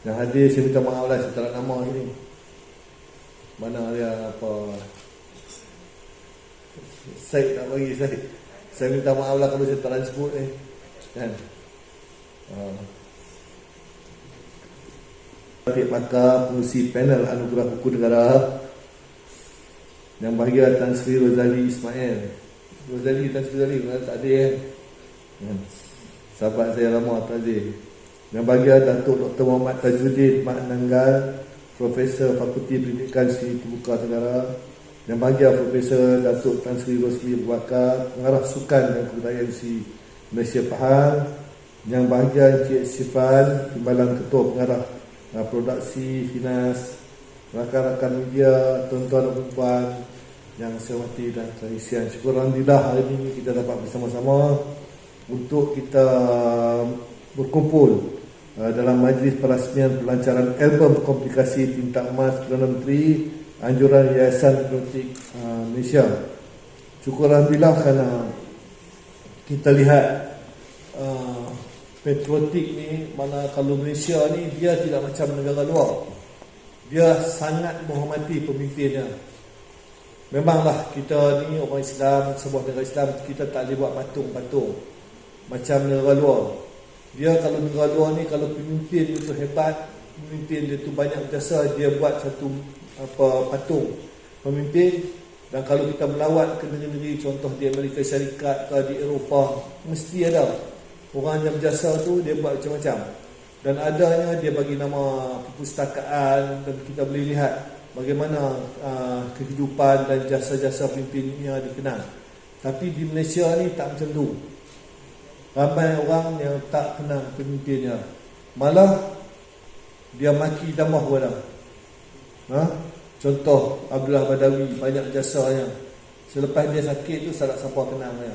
Yang hadir saya minta maaf lah, saya tak nak nama ni. Mana dia apa, Syed tak bagi Syed. Saya minta maaf lah kalau saya tak nak sebut ni kan. Adik pakar pengurusi panel Anugerah Buku Negara yang bahagia Tan Sri Rozali Ismail. Tan Sri Rozali tak ada kan? Sahabat saya lama tak ada. Yang bahagia Datuk Dr. Muhammad Tajuddin Mak Nanggal, Profesor Fakulti Pendidikan Seni Terbuka Negara. Yang bahagia Profesor Datuk Tan Sri Rosli Bakar, Pengarah Sukan dan Kebudayaan si Malaysia Pahang. Yang bahagia Encik Sifan, Timbalan Ketua Pengarah Produksi Finas, rakan-rakan media, tuan-tuan dan puan yang saya hormati dan saya isian. Syukur Alhamdulillah hari ini kita dapat bersama-sama untuk kita berkumpul dalam majlis perasmian pelancaran album komplikasi Tinta Emas Perdana Menteri Anjuran Yayasan Patriotik Malaysia. Syukur Alhamdulillah kerana kita lihat patriotik ni, mana kalau Malaysia ni dia tidak macam negara luar. Dia sangat menghormati pemimpinnya. Memanglah kita ni orang Islam, sebuah negara Islam, kita tak boleh buat patung-patung macam negara luar. Dia kalau negara luar ni, kalau pemimpin itu hebat, pemimpin dia tu banyak jasa, dia buat satu patung pemimpin. Dan kalau kita melawat ke negeri-negeri, contoh di Amerika Syarikat ke di Eropah, mesti ada orang yang berjasa tu, dia buat macam-macam. Dan adanya dia bagi nama perpustakaan, dan kita boleh lihat bagaimana kehidupan dan jasa-jasa pemimpinnya dikenal. Tapi di Malaysia ni tak macam tu. Ramai orang yang tak kenal pemimpinnya, malah dia maki tambah kepada. Contoh Abdullah Badawi, banyak jasanya. Selepas dia sakit tu tak siapa kenal dia.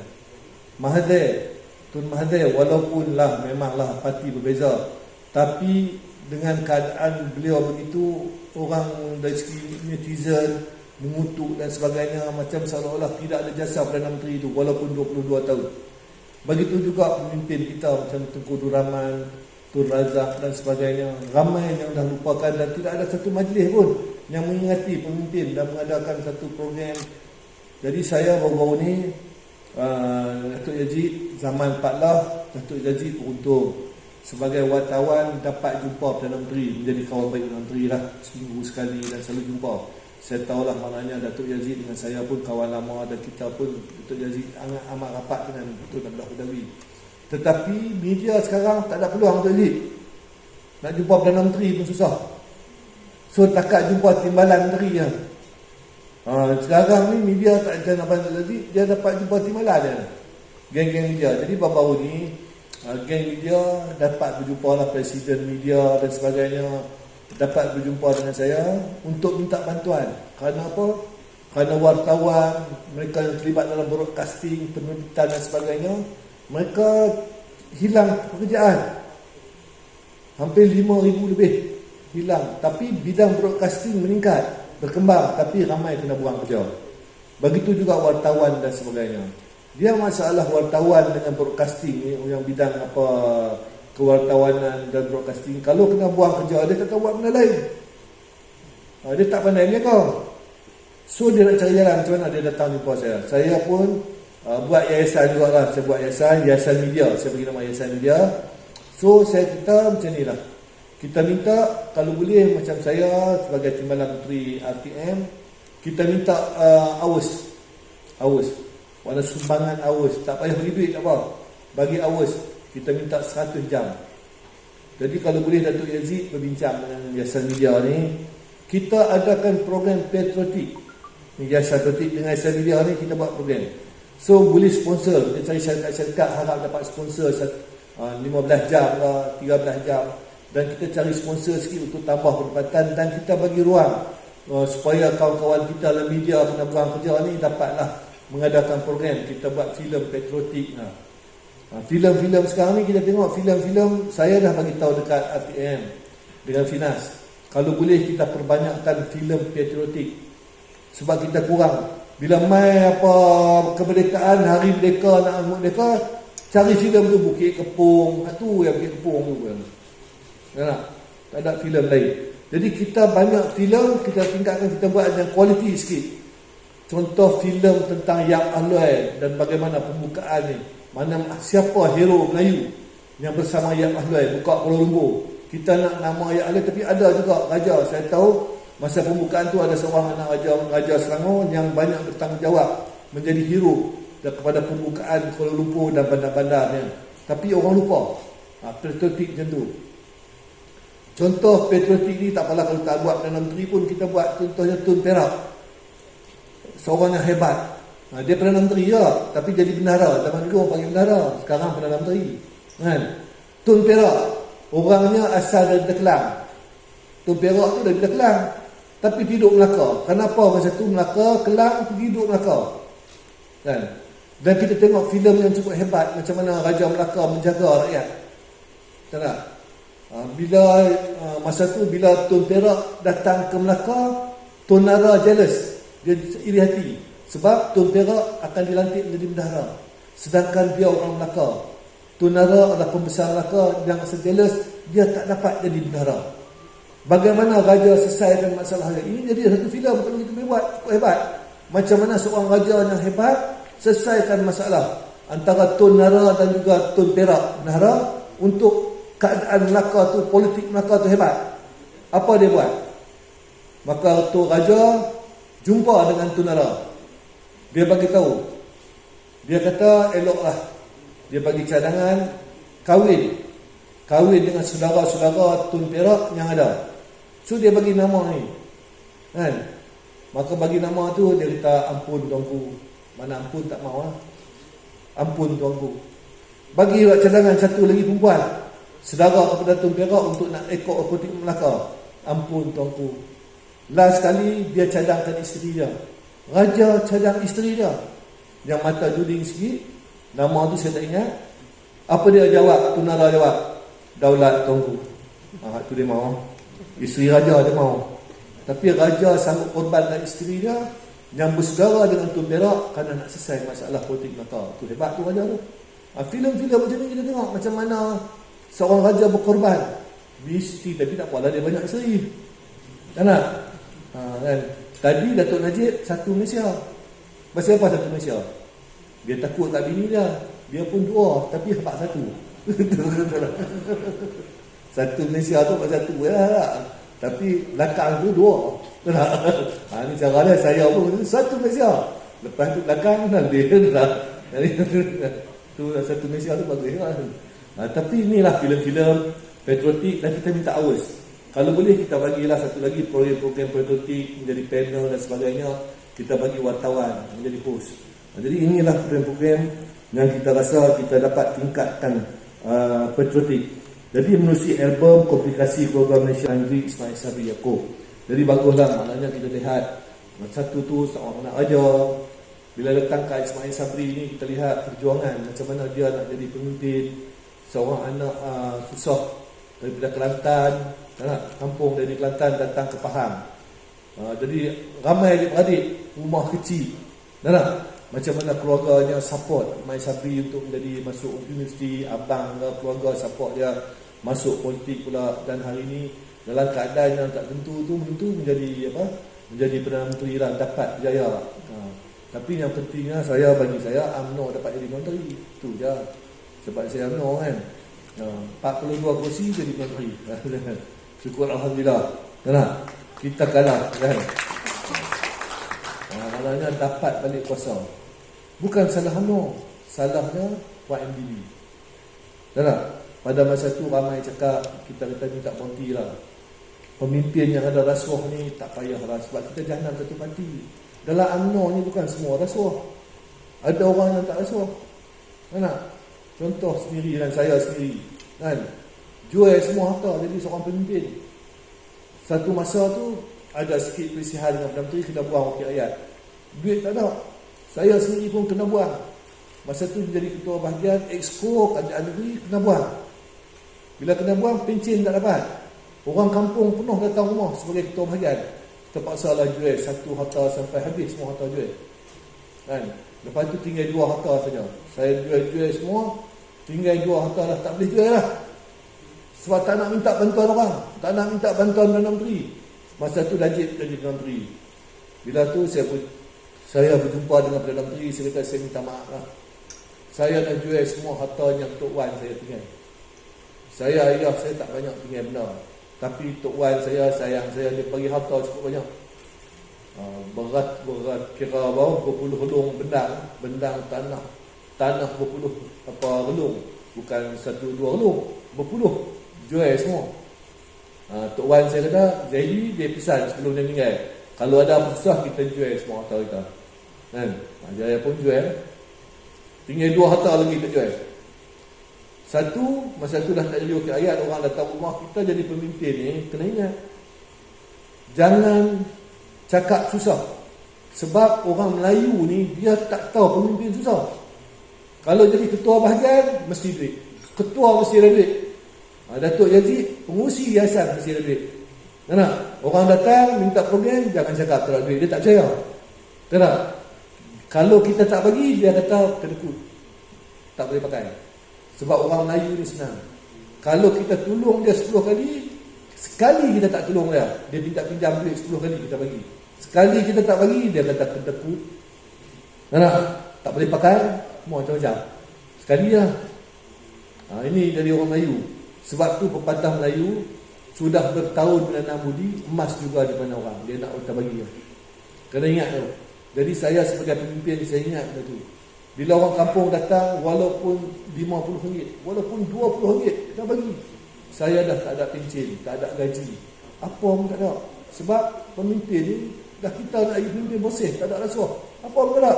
Mahathir, Tun Mahathir, walaupun lah memanglah parti berbeza, tapi dengan keadaan beliau begitu, orang dari segi netizen mengutuk dan sebagainya, macam seolah-olah tidak ada jasa Perdana Menteri itu walaupun 22 tahun. Begitu juga pemimpin kita macam Tengku Abdul Rahman, Tun Razak dan sebagainya. Ramai yang dah lupakan dan tidak ada satu majlis pun yang mengingati pemimpin dan mengadakan satu program. Jadi saya baru-baru ni, Datuk Yazid zaman 14, Datuk Yazid beruntung sebagai wartawan dapat jumpa Perdana Menteri, menjadi kawan baik Perdana Menteri lah, seminggu sekali dan selalu jumpa. Saya tahulah maknanya Datuk Yazid dengan saya pun kawan lama, dan kita pun Datuk Yazid amat rapat dengan Datuk Abdullah Badawi. Tetapi media sekarang tak ada peluang Datuk Yazid. Nak jumpa Perdana Menteri pun susah. So takat jumpa timbalan menteri je. Sekarang ni media tak ada nak bantu Yazid, dia dapat jumpa timbalan je, geng-geng media. Jadi baru-baru ni geng media dapat berjumpa lah presiden media dan sebagainya, dapat berjumpa dengan saya untuk minta bantuan. Kerana apa? Kerana wartawan, mereka yang terlibat dalam broadcasting, penerbitan dan sebagainya, mereka hilang pekerjaan. Hampir 5,000 lebih hilang. Tapi bidang broadcasting meningkat, berkembang, tapi ramai kena buang kerja. Begitu juga wartawan dan sebagainya. Dia masalah wartawan dengan broadcasting ni, yang bidang apa kewartawanan dan broadcasting, kalau kena buang kerja, dia tak tahu buat benda lain. Dia tak pandai ni kau. So dia nak cari jalan. Macam mana dia datang jumpa saya. Saya pun buat yayasan juga lah. Saya buat yayasan media. Saya bagi nama yayasan media. So saya kita macam ni lah. Kita minta kalau boleh macam saya sebagai Timbalan Menteri RTM, kita minta awus. Warna sumbangan awus. Tak payah bagi duit tak apa. Bagi awus. Kita minta 100 jam. Jadi kalau boleh Datuk Yazid berbincang dengan yayasan media ni, kita adakan program patriotik. Yayasan patriotik dengan yayasan media ni kita buat program. So boleh sponsor. Kita cari syarikat-syarikat harap dapat sponsor 15 jam lah, 13 jam. Dan kita cari sponsor sikit untuk tambah pendapatan, dan kita bagi ruang supaya kawan-kawan kita dalam media kena buang kerja ni dapatlah mengadakan program. Kita buat filem patriotik. Filem-filem sekarang ni kita tengok filem-filem, saya dah bagi tahu dekat RTM dengan Finas, kalau boleh kita perbanyakkan filem patriotik, sebab kita kurang. Bila mai apa kemerdekaan, hari merdeka, nak merdeka, cari filem tu Bukit Kepung, tu yang Bukit Kepung tu kan. Tak ada filem lain. Jadi kita banyak filem, kita tingkatkan, kita buat yang kualiti sikit. Contoh filem tentang Yap Ahloi dan bagaimana pembukaan ni. Mana siapa hero Melayu yang bersama Yap Ahloi buka Kuala Lumpur. Kita nak nama Yap Ahloi, tapi ada juga raja. Saya tahu masa pembukaan tu ada seorang anak Raja Selangor yang banyak bertanggungjawab menjadi hero kepada pembukaan Kuala Lumpur dan bandar-bandarnya. Tapi orang lupa. Patriotik macam tu. Contoh patriotik ni tak apalah kalau tak buat Perdana Menteri pun kita buat contohnya Tun Perak. Seorang yang hebat. Dia Perdana Menteri je, tapi jadi bendahara. Zaman dulu orang panggil bendahara, sekarang Perdana Menteri. Kan? Tun Perak, orangnya asal dari Kelang. Tun Perak tu dari Kelang, tapi duduk Melaka. Kenapa masa tu Melaka, Kelang pergi duduk Melaka? Kan? Dan kita tengok filem yang cukup hebat macam mana Raja Melaka menjaga rakyat. Tak tak? Bila masa tu bila Tun Perak datang ke Melaka, Tun Nara jealous. Dia iri hati sebab Tun Perak akan dilantik menjadi bendahara, sedangkan dia orang Melaka. Tun Nara adalah pembesar Melaka yang jealous, dia tak dapat jadi bendahara. Bagaimana raja selesaikan masalah ini? Jadi satu filem kalau kita buat cukup hebat. Macam mana seorang raja yang hebat selesaikan masalah antara Tun Nara dan juga Tun Perak bendahara untuk keadaan Melaka tu, politik Melaka tu hebat. Apa dia buat? Maka tu raja jumpa dengan Tun Nara. Dia bagi tahu. Dia kata eloklah. Dia bagi cadangan kahwin dengan saudara-saudara Tun Perak yang ada. So dia bagi nama ni. Kan? Maka bagi nama tu dia kata ampun tuanku. Mana ampun tak mau lah. Ampun tuanku. Bagi cadangan satu lagi perempuan. Sedara kepada Tun Perak untuk nak ekor politik Melaka. Ampun tuanku. Last sekali dia cadangkan isteri dia. Raja cadang isteri dia yang mata juding sikit. Nama tu saya tak ingat. Apa dia jawab? Tun Nara jawab, daulat tuanku. Tu dia mau. Isteri raja dia mau. Tapi raja sanggup korbankan isteri dia yang bersaudara dengan Tun Perak kerana nak selesai masalah politik Melaka. Tu hebat tu raja tu. Filem-filem macam ni kita tengok macam mana seorang raja berkorban. Mesti, tapi tak apalah dia banyak isteri. Kan tak? Kan? Tadi Datuk Najib satu Malaysia. Pasal apa satu Malaysia? Dia takut tak bini dia. Dia pun dua, tapi hak satu. Satu Malaysia tu hak satu lah. Tapi belakang tu dua. Ni cara dia, saya pun satu Malaysia. Lepas tu belakang dia tu satu Malaysia tu bagus lah. Tapi inilah filem-filem patriotik dan kita minta awas. Kalau boleh kita bagilah satu lagi program patriotik menjadi panel dan sebagainya. Kita bagi wartawan menjadi host. Jadi inilah program-program yang kita rasa kita dapat tingkatkan patriotik. Jadi menerusi album Komplikasi Keluarga Malaysia Andri Ismail Sabri Yaakob. Jadi baguslah, maknanya kita lihat satu tu seorang anak raja. Bila datang ke Ismail Sabri ni kita lihat perjuangan macam mana dia nak jadi pemimpin. Seorang anak susah daripada Kelantan, kampung dari Kelantan datang ke Pahang. Jadi ramai adik-adik rumah kecil. Macam mana keluarganya support Ismail Sabri untuk menjadi masuk universiti, abang keluarga support dia masuk politik pula, dan hari ini dalam keadaan yang tak tentu menjadi menjadi Perdana Menteri dan dapat berjaya. Tapi yang pentingnya bagi saya UMNO dapat jadi menteri. Itu je. Sebab saya UMNO kan. 42 kursi jadi menteri. Syukur alhamdulillah. Kita kalah kan. Maknanya dapat balik kuasa. Bukan salah UMNO, salahnya YMDB. Pada masa tu ramai cakap kita minta berhenti lah. Pemimpin yang ada rasuah ni tak payahlah sebab kita jahanam satu parti. Dalam UMNO ni bukan semua rasuah. Ada orang yang tak rasuah. Contoh sendiri dan saya sendiri kan, jual semua harta jadi seorang pemimpin. Satu masa tu ada sikit perisihan dengan Perdana Menteri, kena buang wakil rakyat. Duit tak ada, saya sendiri pun kena buang. Masa tu menjadi ketua bahagian Exco Kerajaan Negeri, kena buang. Bila kena buang, pencen tak dapat. Orang kampung penuh datang rumah sebagai ketua bahagian. Terpaksa lah jual satu harta sampai habis semua harta jual kan. Lepas tu tinggal 2 harta saja. Saya jual semua, tinggal 2 harta dah tak boleh jual lah. Sebab tak nak minta bantuan orang, tak nak minta bantuan Perdana Menteri. Masa tu Najib jadi Perdana Menteri. Bila tu saya berjumpa dengan Perdana Menteri, saya kata saya minta maaf lah. Saya nak jual semua harta yang Tok Wan saya tinggal. Ayah saya tak banyak tinggal benda. Tapi Tok Wan saya, sayang saya, dia bagi harta cukup banyak. Berat kira berpuluh relung bendang tanah berpuluh relung, bukan 1-2 relung, berpuluh, jual semua. Tok Wan saya kata, jadi dia pesan sebelum dia meninggal, kalau ada apa susah kita jual semua harta kita kan. Saya pun jual, tinggal 2 harta lagi tak jual. Satu, masa tu dah tak jadi wakil rakyat, orang datang rumah kita jadi pemimpin ni, kena ingat, jangan cakap susah. Sebab orang Melayu ni dia tak tahu pemimpin susah. Kalau jadi ketua bahagian mesti duit, ketua mesti ada duit. Datuk Yazid pengurusi yayasan mesti ada duit. Kenapa? Orang datang minta program, jangan cakap tak ada duit, dia tak percaya. Kenapa? Kalau kita tak bagi, dia kata kedekut, tak boleh pakai. Sebab orang Melayu ni senang. Kalau kita tolong dia 10 kali, sekali kita tak tolong dia, dia minta pinjam duit 10 kali kita bagi. Sekali kita tak bagi, dia kata kedekut. Tak boleh pakai, macam-macam. Sekali lah. Ini dari orang Melayu. Sebab tu pepatah Melayu, sudah bertahun menanam budi, emas juga di mana orang. Dia nak kita bagi. Kena ingat tu. Jadi saya sebagai pemimpin, saya ingat tu. Bila orang kampung datang, walaupun RM50, walaupun RM20, kita bagi. Saya dah tak ada pencen, tak ada gaji, apa pun tak ada. Sebab pemimpin ni, dah kita nak jadi pemimpin bersih, tak ada rasuah. Apa pun tak ada.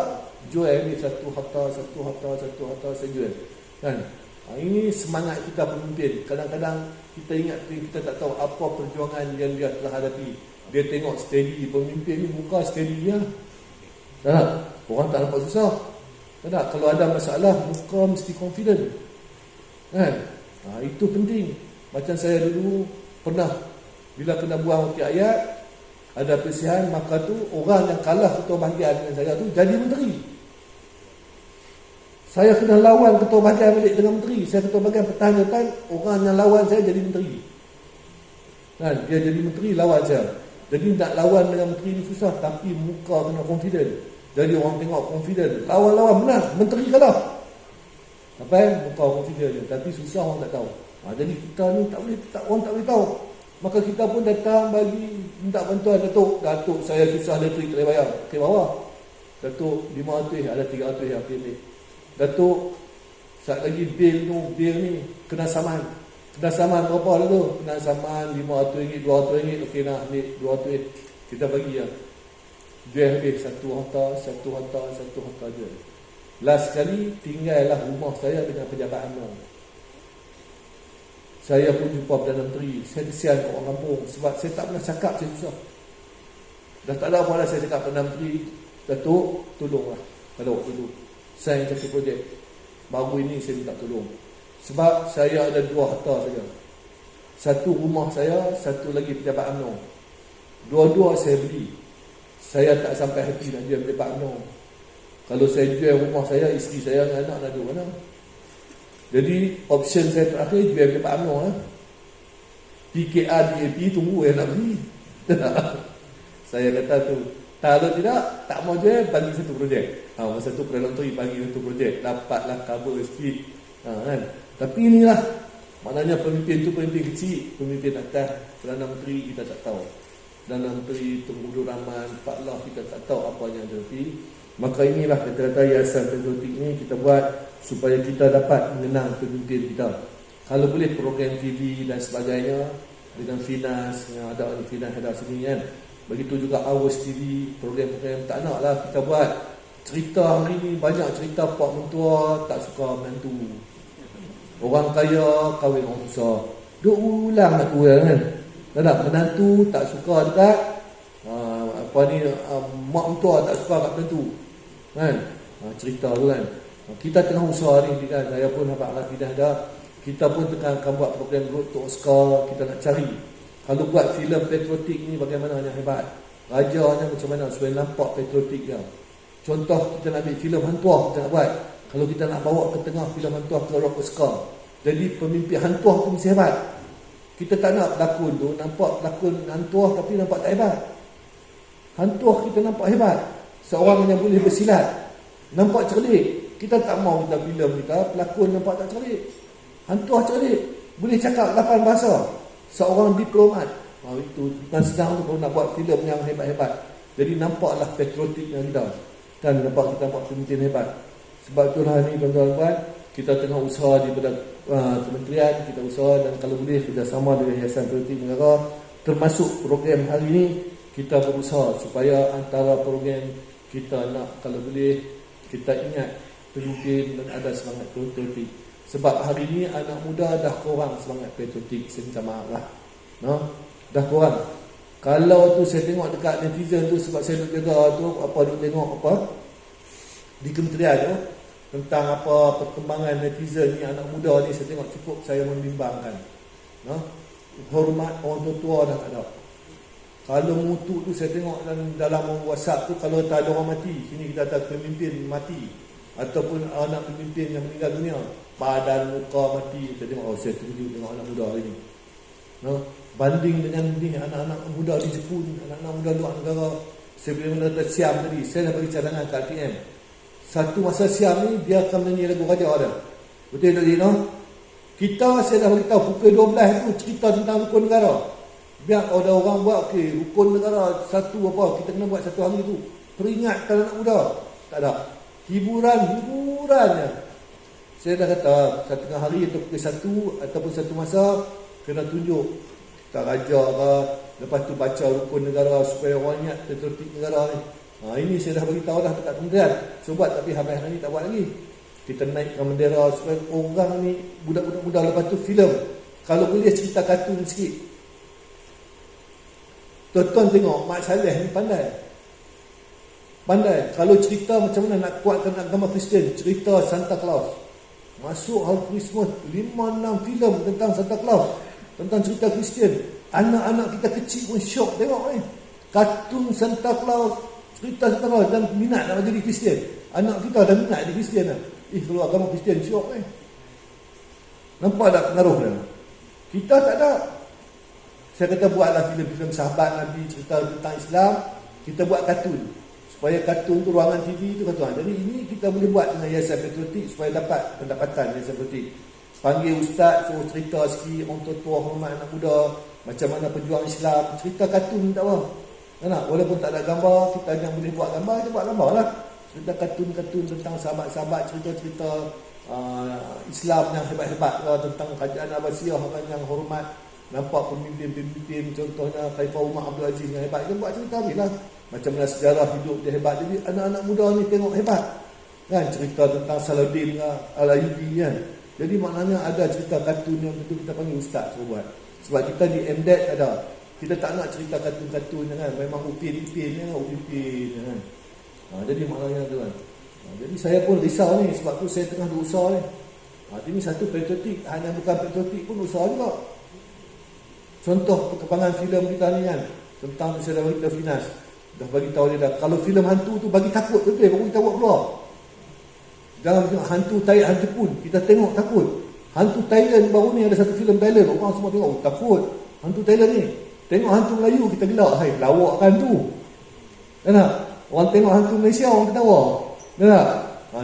Jual ni satu harta, saya jual. Kan? Ini semangat kita pemimpin. Kadang-kadang kita ingat kita tak tahu apa perjuangan yang dia telah hadapi. Dia tengok steady, pemimpin ni muka steady dia. Tak? Orang tak nampak susah. Tak? Kalau ada masalah, muka mesti confident. Kan? Itu penting. Macam saya dulu pernah, bila kena buang wakil rakyat, ada persihan, maka tu orang yang kalah ketua bahagian dengan saya tu jadi menteri. Saya kena lawan ketua bahagian balik dengan menteri. Saya ketua bahagian pertahanan, orang yang lawan saya jadi menteri. Kan? Dia jadi menteri, lawan saya. Jadi nak lawan dengan menteri ni susah, tapi muka kena confident. Jadi orang tengok confident, lawan-lawan menang, menteri kalah. Muka confident je, tapi susah orang tak tahu. Jadi kita ni orang tak boleh tahu. Maka kita pun datang bagi, minta bantuan. Datuk saya susah elektrik, tak boleh bayar. Okey, bawah. Datuk 500, ada 300 yang ambil. Datuk, saat lagi bil ni kena saman. Kena saman berapa tu? Kena saman RM500, RM200. Okey, nak ambil RM200. Kita bagi lah. Jual habis satu harta je. Last sekali, tinggallah rumah saya dengan pejabat UMNO. Saya pun jumpa Perdana Menteri. Saya kesian kat orang kampung. Sebab saya tak pernah cakap saya susah. Dah tak ada apa dah saya cakap Perdana Menteri, Datuk, tolonglah. Pada waktu tu saya satu projek baru ini, saya minta tolong. Sebab saya ada 2 harta saja. Satu rumah saya, satu lagi pejabat UMNO. Dua-dua saya beli. Saya tak sampai hati nak jual pejabat UMNO. Kalau saya jual rumah saya, isteri saya dengan anak nak duduk mana? Jadi option saya terakhir jual pejabat UMNO lah. PKR DAP tunggu yang nak beli. Saya kata tu, kalau tidak, tak mau jual, bagi satu projek. Masa tu Perdana Menteri bagi satu projek, dapatlah cover sikit. Kan? Tapi inilah, maknanya pemimpin tu pemimpin kecil, pemimpin atas. Perdana Menteri kita tak tahu. Perdana Menteri Tengku Abdul Rahman, Pak Lah, kita tak tahu apa yang terjadi. Maka inilah kata-kata Yayasan Patriotik ni kita buat supaya kita dapat mengenang pemimpin kita. Kalau boleh program TV dan sebagainya dengan Finas, yang ada ni Finas ada sini kan. Begitu juga Awas TV, program-program. Tak nak lah kita buat cerita hari ni, banyak cerita pak mentua tak suka menantu, orang kaya kahwin orang susah. Duk ulang nak kurang kan. Tak nak, menantu tak suka dekat mak mentua tak suka kat menantu kan. Cerita tu kan. Kita tengah usaha ni kan. Saya pun nampak lah tidak ada. Kita pun tengah akan buat program Road to Oscar. Kita nak cari, kalau buat filem patriotik ni bagaimana yang hebat, rajanya macam mana supaya nampak patriotik dia. Contoh, kita nak ambil filem hantuah, kita nak buat. Kalau kita nak bawa ke tengah filem hantuah ke Road to Oscar, jadi pemimpin hantuah tu mesti hebat. Kita tak nak pelakon tu nampak pelakon hantuah tapi nampak tak hebat. Hantuah kita nampak hebat. Seorang yang boleh bersilat, nampak cerdik. Kita tak mau kita filem kita pelakon nampak tak cerdik. Hantuah cerdik, boleh cakap 8 bahasa. Seorang diplomat. Itu dan sedang tu nak buat filem yang hebat-hebat. Jadi nampaklah patriotiknya kita. Dan nampak kita nampak pemimpin hebat. Sebab itulah ni tuan-tuan, kita tengah usaha di kementerian, kita usaha dan kalau boleh kerjasama dengan Yayasan Patriotik Negara, termasuk program hari ini, kita berusaha supaya antara program kita nak kalau boleh kita ingat pemimpin dan ada semangat patriotik. Sebab hari ini anak muda dah kurang semangat patriotik, saya minta maaf lah. No? Dah kurang. Kalau tu saya tengok dekat netizen tu, sebab saya duduk jaga tu, duduk tengok di kementerian tu, tentang perkembangan netizen ni, anak muda ni, saya tengok cukup saya membimbangkan. No? Hormat orang tua dah tak ada. Kalau mutu tu saya tengok dalam WhatsApp tu, kalau tak ada orang mati, sini kita ada pemimpin mati ataupun anak pemimpin yang meninggal dunia, badan muka mati, kita tengok saya terkejut tengok anak muda hari ni. No? Banding dengan ni anak-anak muda di Jepun, anak-anak muda luar negara. Saya boleh menonton Siam tadi, saya dah bagi cadangan kat RTM. Satu masa Siam ni dia akan menyanyi lagu raja dia. Betul tak no? Kita saya dah beritahu pukul 12 tu cerita tentang rukun negara. Biar ada orang buat rukun negara satu kita kena buat satu hari tu. Peringatkan anak muda. Tak ada. Hiburannya. Saya dah kata setengah hari atau pukul 1 ataupun satu masa kena tunjuk tak raja ke, lepas tu baca rukun negara supaya orang ingat patriotik negara ni. Ini saya dah beritahu dah dekat kementerian. Sebab tapi habis hari ni tak buat lagi. Kita naikkan bendera supaya orang ni, budak-budak muda, lepas tu filem. Kalau boleh cerita kartun sikit. Tuan-tuan tengok Mak Saleh ni pandai. Kalau cerita macam mana nak kuatkan agama Kristian, cerita Santa Claus. Masuk hari Christmas 5-6 filem tentang Santa Claus, tentang cerita Kristian. Anak-anak kita kecil pun syok tengok ni. Kartun Santa Claus, cerita Santa Claus, dan minat nak jadi Kristian. Anak kita dah minat jadi Kristian dah. Kalau agama Kristian syok ni. Nampak tak pengaruh dia? Kita tak ada. Saya kata buatlah filem-filem sahabat Nabi, cerita tentang Islam. Kita buat kartun. Supaya kartun tu ruangan TV tu tuan. Jadi ini kita boleh buat dengan Yayasan Patriotik supaya dapat pendapatan Yayasan Patriotik. Panggil ustaz, suruh cerita sikit, orang tua hormat anak muda, macam mana perjuang Islam, cerita kartun tak apa. Tak? Walaupun tak ada gambar, kita yang boleh buat gambar, kita buat gambar lah. Cerita kartun-kartun tentang sahabat-sahabat, cerita-cerita Islam yang hebat-hebat lah, tentang kerajaan Abbasiyah yang hormat. Nampak pemimpin-pemimpin, contohnya Khalifah Umar Abdul Aziz yang hebat, kita buat cerita ni lah. Macam mana sejarah hidup dia hebat. Jadi anak-anak muda ni tengok hebat. Kan cerita tentang Salahuddin Al-Ayyubi kan. Jadi maknanya ada cerita kartun yang betul kita panggil ustaz suruh buat. Sebab kita di MDET ada. Kita tak nak cerita kartun-kartun kan. Memang upin-ipin kan. Jadi maknanya tu kan. Jadi saya pun risau ni. Sebab tu saya tengah berusaha ni. Ini satu patriotik. Hanya bukan patriotik pun usaha juga. Contoh perkembangan filem kita ni kan. Tentang saya dah bagi Finas. Dah bagi tahu dia dah. Kalau filem hantu tu bagi takut betul. Baru kita buat keluar. Jangan tengok hantu Thailand, hantu pun. Kita tengok takut. Hantu Thailand baru ni ada satu filem Thailand. Orang semua tengok. Takut. Hantu Thailand ni. Tengok hantu Melayu kita gelak. Hai, lawak kan tu. Kan tak? Orang tengok hantu Malaysia orang ketawa. Kan tak?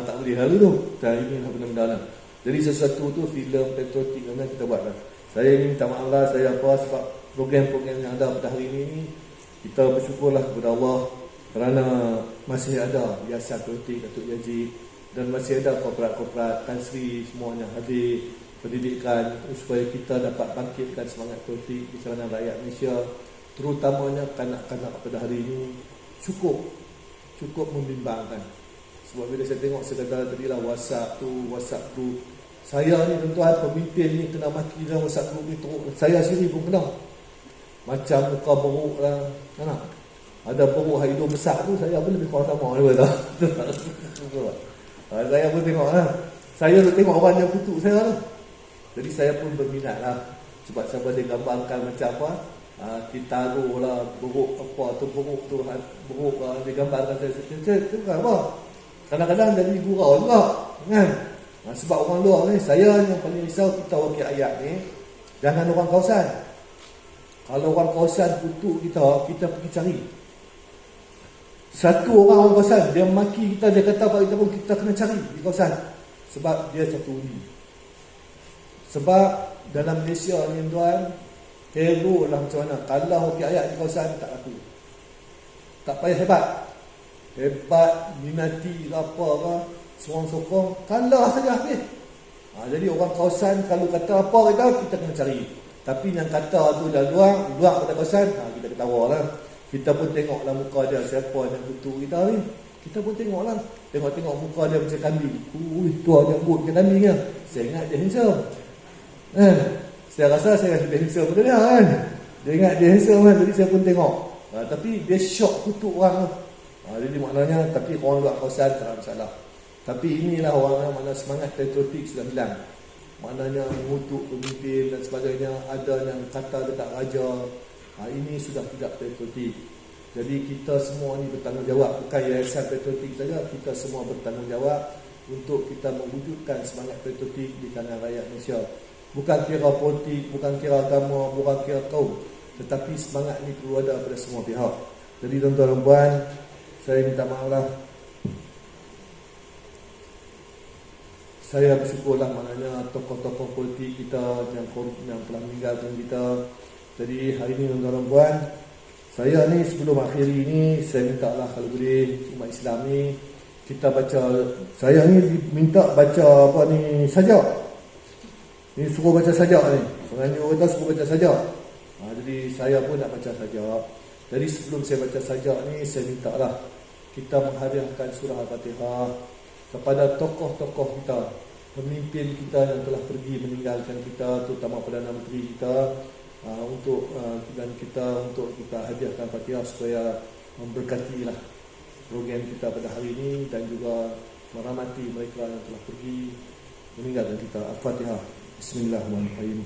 Tak boleh lalu tu. Dan ini lah benda-benda lah. Jadi sesuatu tu filem patriotik yang kita buat lah. Saya ni minta maaf lah. Saya sebab program-program yang ada pada hari ini kita bersyukurlah kepada Allah kerana masih ada Yayasan Patriotik Datuk Yazid dan masih ada korporat-korporat Tan Sri semuanya hadir pendidikan supaya kita dapat bangkitkan semangat patriotik di kalangan rakyat Malaysia, terutamanya kanak-kanak pada hari ini cukup membimbangkan. Sebab bila saya tengok, saya kata tadi lah WhatsApp group. Saya ni tuan-tuan, pemimpin ni kena maki dalam WhatsApp group ni teruk. Saya sendiri pun kena. Macam muka beruk lah. Ada beruk hidung besar tu, saya pun lebih kurang sama. Saya pun tengok lah. Saya tu tengok orang yang kutuk saya lah. Jadi saya pun berminat lah. Sebab saya boleh gambarkan macam apa. Kita taruh lah beruk apa tu, beruk lah. Dia gambarkan saya tengok apa. Kadang-kadang jadi gurau juga. Kan? Sebab orang luar ni, saya yang paling risau kita wakil ayat ni. Jangan orang kawasan. Kalau orang kawasan kutuk kita, kita pergi cari. Satu orang kawasan, dia maki kita, dia kata apa kita pun, kita kena cari di kawasan. Sebab dia satu undi. Sebab dalam Malaysia ni tuan, hero lah macam mana. Kalau okey ayat di kawasan, tak laku. Tak payah hebat. Hebat, minati ke apa ke, sorang-sokong, kalah saja habis. Jadi orang kawasan kalau kata apa kita kena cari. Tapi yang kata tu dah luar pada kawasan, kita ketawa lah. Kita pun tengoklah muka dia, siapa yang kutuk kita ni. Kita pun tengoklah. Tengok muka dia macam kambing. Tu ada rambut macam kambing lah. Saya ingat dia handsome. Saya rasa saya lebih handsome pada dia kan. Dia ingat dia handsome kan, jadi saya pun tengok. Tapi dia shock kutuk orang. Jadi maknanya, tapi orang luar kawasan tak ada masalah. Tapi inilah orang yang mana semangat patriotik sudah hilang. Maknanya mengutuk pemimpin dan sebagainya, ada yang kata dekat raja. Ini sudah tidak patriotik. Jadi kita semua ni bertanggungjawab. Bukan Yayasan Patriotik saja, kita semua bertanggungjawab untuk kita mewujudkan semangat patriotik di kalangan rakyat Malaysia. Bukan kira politik, bukan kira agama, bukan kira kaum, tetapi semangat ni perlu ada pada semua pihak. Jadi tuan-tuan dan puan, saya minta maaf lah. Saya bersyukurlah maknanya tokoh-tokoh politik kita yang telah meninggalkan kita. Jadi hari ini tuan-tuan dan puan, saya ni sebelum akhiri ni, saya minta lah kalau boleh umat Islam ni kita baca, saya ni minta baca apa ni sajak. Ni suruh baca sajak ni. Penganjur kita suruh baca sajak. Jadi saya pun nak baca sajak. Jadi sebelum saya baca sajak ni, saya minta lah kita menghadiahkan surah Al-Fatihah kepada tokoh-tokoh kita, pemimpin kita yang telah pergi meninggalkan kita, terutama Perdana Menteri kita, untuk kita hadiahkan Fatihah supaya memberkatilah program kita pada hari ini dan juga merahmati mereka yang telah pergi meninggalkan kita. Al-Fatihah. Bismillahirrahmanirrahim.